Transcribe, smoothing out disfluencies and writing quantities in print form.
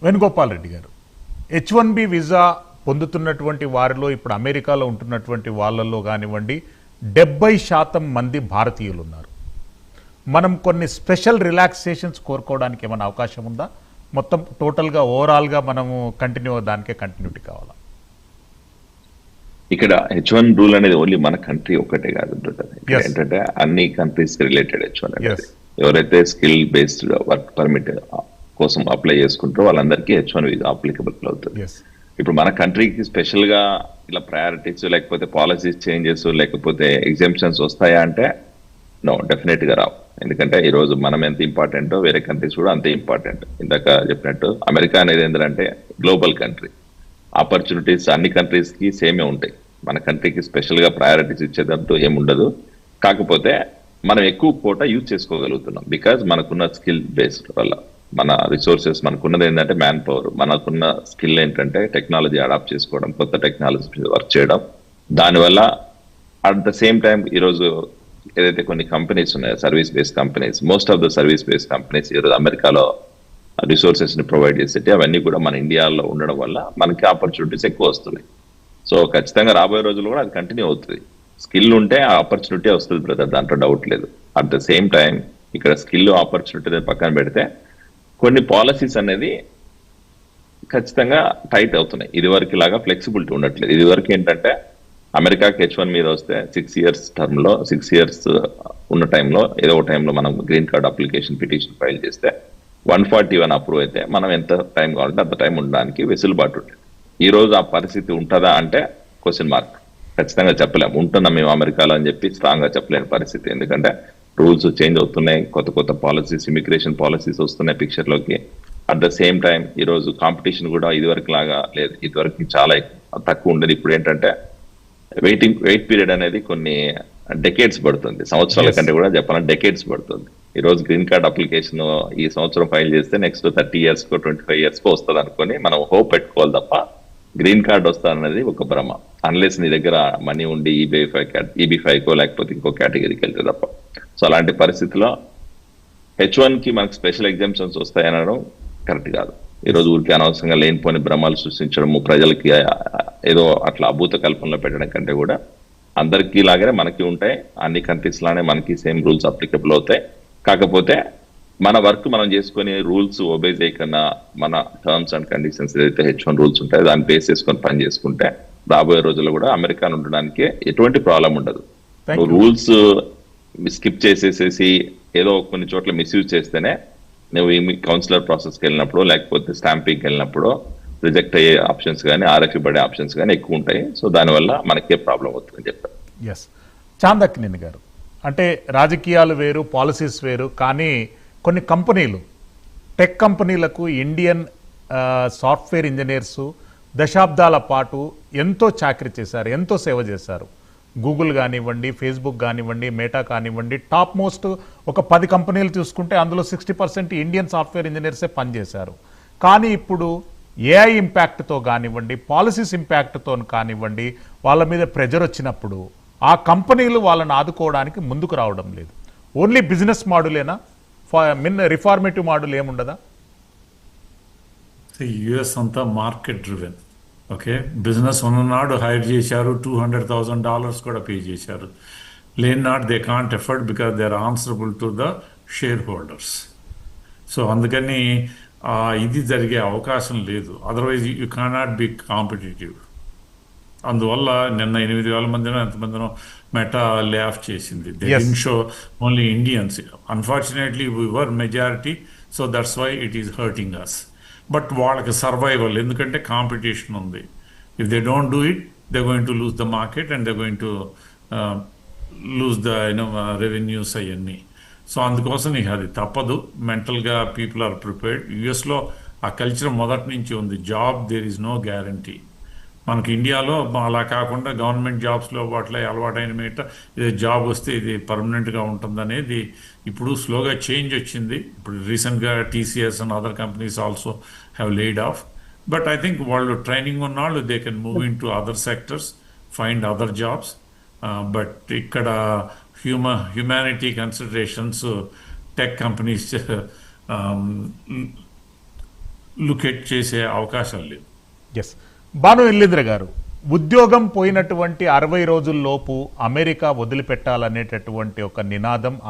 వేణుగోపాల్ రెడ్డి గారు, H1B visa పొందుతున్నటువంటి వారిలో ఇప్పుడు అమెరికాలో ఉంటున్నటువంటి వాళ్ళల్లో కానివ్వండి 70% మంది భారతీయులు ఉన్నారు. మనం కొన్ని స్పెషల్ రిలాక్సేషన్స్ కోరుకోవడానికి ఏమైనా అవకాశం ఉందా? మొత్తం టోటల్గా ఓవరాల్గా మనము దానికే కంటిన్యూటీ కావాలా? ఇక్కడ H1 రూల్ అనేది ఓన్లీ మన కంట్రీ ఒకటే కాదు బ్రదర్. ఏంటంటే అన్ని కంట్రీస్ రిలేటెడ్ H1 అనేది. ఎవరైతే స్కిల్ బేస్డ్ వర్క్ పర్మిట్ కోసం అప్లై చేసుకుంటారో వాళ్ళందరికీ H1 వీసా అప్లికబుల్ అవుతుంది. ఇప్పుడు మన కంట్రీకి స్పెషల్ గా ఇలా ప్రయారిటీస్ లేకపోతే పాలసీస్ చేంజెస్ లేకపోతే ఎగ్జామ్షన్స్ వస్తాయా అంటే నో, డెఫినెట్ గా రావు. ఎందుకంటే ఈ రోజు మనం ఎంత ఇంపార్టెంటో వేరే కంట్రీస్ కూడా అంతే ఇంపార్టెంట్. ఇందాక చెప్పినట్టు అమెరికా అనేది ఏంటంటే గ్లోబల్ కంట్రీ, ఆపర్చునిటీస్ అన్ని కంట్రీస్ కి సేమే ఉంటాయి. మన కంట్రీకి స్పెషల్ గా ప్రయారిటీస్ ఇచ్చేదంటూ ఏముండదు. కాకపోతే మనం ఎక్కువ కోట యూజ్ చేసుకోగలుగుతున్నాం బికాజ్ మనకున్న స్కిల్ బేస్డ్ వల్ల. మన రిసోర్సెస్ మనకున్నది ఏంటంటే మ్యాన్ పవర్, మనకున్న స్కిల్ ఏంటంటే టెక్నాలజీ అడాప్ట్ చేసుకోవడం, కొత్త టెక్నాలజీ వర్క్ చేయడం. దానివల్ల అట్ ద సేమ్ టైం ఈరోజు ఏదైతే కొన్ని కంపెనీస్ ఉన్నాయో service based companies, most of the service based companies ఈరోజు అమెరికాలో రిసోర్సెస్ ని ప్రొవైడ్ చేసేటి అవన్నీ కూడా మన ఇండియాలో ఉండడం వల్ల మనకి ఆపర్చునిటీస్ ఎక్కువ వస్తున్నాయి. సో ఖచ్చితంగా రాబోయే రోజుల్లో కూడా అది కంటిన్యూ అవుతుంది. స్కిల్ ఉంటే ఆ ఆపర్చునిటీ వస్తుంది బ్రదర్, దాంట్లో డౌట్ లేదు. అట్ ద సేమ్ టైం ఇక్కడ స్కిల్ ఆపర్చునిటీ పక్కన పెడితే కొన్ని పాలసీస్ అనేది ఖచ్చితంగా టైట్ అవుతున్నాయి. ఇది వరకు లాగా ఫ్లెక్సిబిలిటీ ఉండట్లేదు. ఇది వరకు ఏంటంటే అమెరికాకి H1 మీద వస్తే 6 ఇయర్స్ టర్మ్ లో 6 ఇయర్స్ ఉన్న టైంలో ఏదో ఒక టైంలో మనం green card application petition file చేస్తే 141 అప్రూవ్ అయితే మనం ఎంత టైం కావాలంటే అంత టైం ఉండడానికి వెసులుబాటు ఉంటుంది. ఈ రోజు ఆ పరిస్థితి ఉంటుందా అంటే క్వశ్చన్ మార్క్. ఖచ్చితంగా చెప్పలేము. ఉంటున్నాం మేము అమెరికాలో అని చెప్పి స్ట్రాంగ్ గా చెప్పలేని పరిస్థితి. ఎందుకంటే రూల్స్ చేంజ్ అవుతున్నాయి, కొత్త కొత్త పాలసీస్, ఇమిగ్రేషన్ పాలసీస్ వస్తున్నాయి పిక్చర్ లోకి. అట్ ద సేమ్ టైం ఈ రోజు కాంపిటీషన్ కూడా ఇదివరకు లాగా లేదు. ఇదివరకు చాలా తక్కువ ఉండేది. ఇప్పుడు ఏంటంటే వెయిట్ పీరియడ్ అనేది కొన్ని డెకేడ్స్ పడుతుంది, సంవత్సరాల కంటే కూడా చెప్పాలంటే డెకేడ్స్ పడుతుంది. ఈ రోజు గ్రీన్ కార్డ్ అప్లికేషన్ ఈ సంవత్సరం ఫైల్ చేస్తే నెక్స్ట్ 30 ఇయర్స్ కో 25 ఇయర్స్ కో వస్తుంది అనుకుని మనం హోప్ పెట్టుకోవాలి తప్ప గ్రీన్ కార్డ్ వస్తారనేది ఒక భ్రమ. అన్లెస్ నీ దగ్గర మనీ ఉండి EB5 కో లేకపోతే ఇంకో కేటగిరీకి వెళ్తే తప్ప. సో అలాంటి పరిస్థితిలో H1 కి మనకు స్పెషల్ ఎగ్జామ్షన్స్ వస్తాయనడం కరెక్ట్ కాదు. ఈ రోజు ఊరికి అనవసరంగా లేనిపోని భ్రమాలు సృష్టించడము, ప్రజలకి ఏదో అట్లా అభూత కల్పనలో పెట్టడం కంటే కూడా అందరికీ లాగానే మనకి ఉంటాయి, అన్ని కంట్రీస్ లానే మనకి సేమ్ రూల్స్ అప్లికబుల్ అవుతాయి. కాకపోతే మన వర్క్ మనం చేసుకుని రూల్స్ ఒబే చేయకన్నా మన టర్మ్స్ అండ్ కండిషన్స్ ఏదైతే H1 రూల్స్ ఉంటాయో దాన్ని బేస్ చేసుకొని పని చేసుకుంటే రాబోయే రోజుల్లో కూడా అమెరికాను ఉండడానికి ఎటువంటి ప్రాబ్లం ఉండదు. రూల్స్ స్కిప్ చేసేసేసి ఏదో కొన్ని చోట్ల మిస్యూజ్ చేస్తేనే నువ్వు కౌన్సిలర్ ప్రాసెస్కి వెళ్ళినప్పుడు లేకపోతే స్టాంపింగ్కి వెళ్ళినప్పుడు రిజెక్ట్ అయ్యే ఆప్షన్స్ కానీ RFE పడే ఆప్షన్స్ కానీ ఎక్కువ ఉంటాయి. సో దానివల్ల మనకే ప్రాబ్లం అవుతుందని చెప్తారు. ఎస్, చాందక్కినేని గారు, అంటే రాజకీయాలు వేరు, పాలసీస్ వేరు, కానీ కొన్ని కంపెనీలు, టెక్ కంపెనీలకు ఇండియన్ సాఫ్ట్వేర్ ఇంజనీర్సు దశాబ్దాల పాటు ఎంతో చాకరీ చేశారు, ఎంతో సేవ చేశారు. గూగుల్ కానివ్వండి, ఫేస్బుక్ కానివ్వండి, మేటా కానివ్వండి, టాప్ మోస్ట్ ఒక 10 కంపెనీలు చూసుకుంటే అందులో 60% ఇండియన్ సాఫ్ట్వేర్ ఇంజనీర్సే పనిచేశారు. కానీ ఇప్పుడు AI ఇంపాక్ట్తో కానివ్వండి, పాలసీస్ ఇంపాక్ట్తో కానివ్వండి, వాళ్ళ మీద ప్రెజర్ వచ్చినప్పుడు ఆ కంపెనీలు వాళ్ళని ఆదుకోవడానికి ముందుకు రావడం లేదు. ఓన్లీ బిజినెస్ మోడలేనా, రిఫార్మేటివ్ మోడల్ ఏముండదా? యుఎస్ అంతా మార్కెట్ డ్రివెన్. ఓకే, బిజినెస్ ఉన్ననాడు హైర్ చేశారు, $200,000 కూడా పే చేశారు. లేని not they can't afford because they are answerable to the shareholders. So అందుకని ఇది జరిగే అవకాశం లేదు. Otherwise you cannot be competitive. అందువల్ల నిన్న 8,000 మందినో ఎంతమందినో మెటా లే ఆఫ్ చేసింది. They didn't show only Indians. Unfortunately we were majority, so that's why it is hurting us. But వాళ్ళకి సర్వైవల్, ఎందుకంటే కాంపిటీషన్ ఉంది. If they don't do it they going to lose the market and they going to lose the revenues అవన్నీ. So అందుకోసం నీకు అది తప్పదు. మెంటల్గా people are prepared. యుఎస్లో ఆ కల్చర్ మొదటి నుంచి ఉంది. Job there is no guarantee. మనకి ఇండియాలో అలా కాకుండా గవర్నమెంట్ జాబ్స్లో వాటిలో అలవాటైన మీట ఇది జాబ్ వస్తే ఇది పర్మనెంట్గా ఉంటుందనేది ఇప్పుడు స్లోగా చేంజ్ వచ్చింది. ఇప్పుడు రీసెంట్గా TCS and other companies also have laid off. But I think వాళ్ళు ట్రైనింగ్ ఉన్నాళ్ళు they can move in to other sectors, find other jobs. But ఇక్కడ humanity considerations tech companies look at చేసే అవకాశం లేదు. ఎస్. భాను ఇల్లింద్ర గారు, ఉద్యోగం పోయినటువంటి 60 రోజుల్లోపు అమెరికా వదిలిపెట్టాలనేటటువంటి ఒక నినాదం